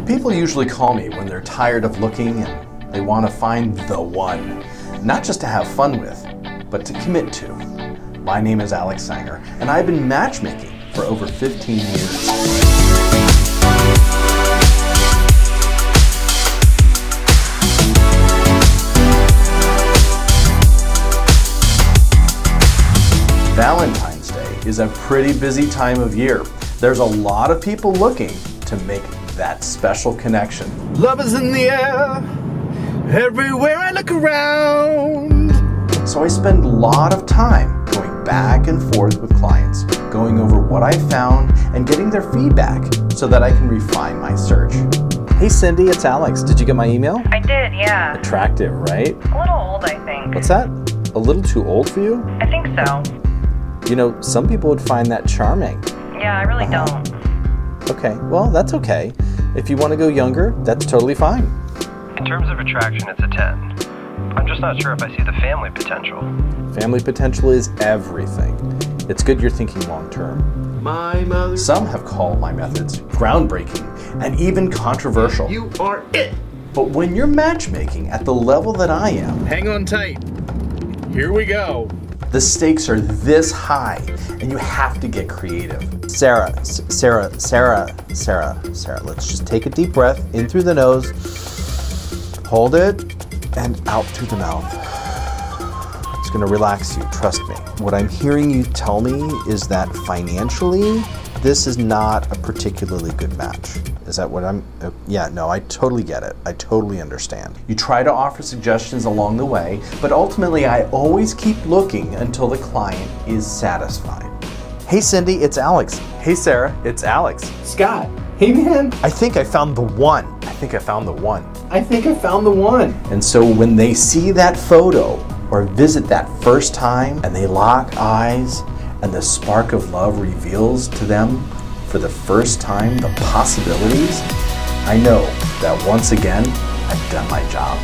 People usually call me when they're tired of looking and they want to find the one. Not just to have fun with, but to commit to. My name is Alex Saenger, and I've been matchmaking for over 15 years. Valentine's Day is a pretty busy time of year. There's a lot of people looking to make that special connection. Love is in the air, everywhere I look around. So I spend a lot of time going back and forth with clients, going over what I found and getting their feedback so that I can refine my search. Hey Cindy, it's Alex. Did you get my email? I did, yeah. Attractive, right? A little old, I think. What's that? A little too old for you? I think so. You know, some people would find that charming. Yeah, I really don't. Okay, well, that's okay. If you want to go younger, that's totally fine. In terms of attraction, it's a 10. I'm just not sure if I see the family potential. Family potential is everything. It's good you're thinking long term. My mother. Some have called my methods groundbreaking and even controversial. You are it. But when you're matchmaking at the level that I am, Hang on tight. Here we go. the stakes are this high and you have to get creative. Sarah, let's just take a deep breath in through the nose, hold it, and out through the mouth. It's gonna relax you, trust me. What I'm hearing you tell me is that financially, this is not a particularly good match. Is that what I'm, yeah, no, I totally get it. I totally understand. You try to offer suggestions along the way, but ultimately I always keep looking until the client is satisfied. Hey Cindy, it's Alex. Hey Sarah, it's Alex. Scott. Hey man. I think I found the one. I think I found the one. I think I found the one. And so when they see that photo or visit that first time and they lock eyes and the spark of love reveals to them for the first time the possibilities, I know that once again, I've done my job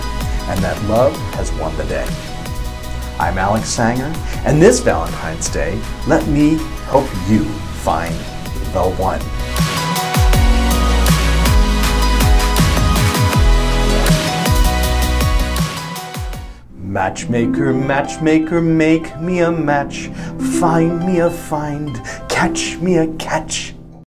and that love has won the day. I'm Alex Saenger, and this Valentine's Day, let me help you find the one. Matchmaker, matchmaker, make me a match. Find me a find, catch me a catch.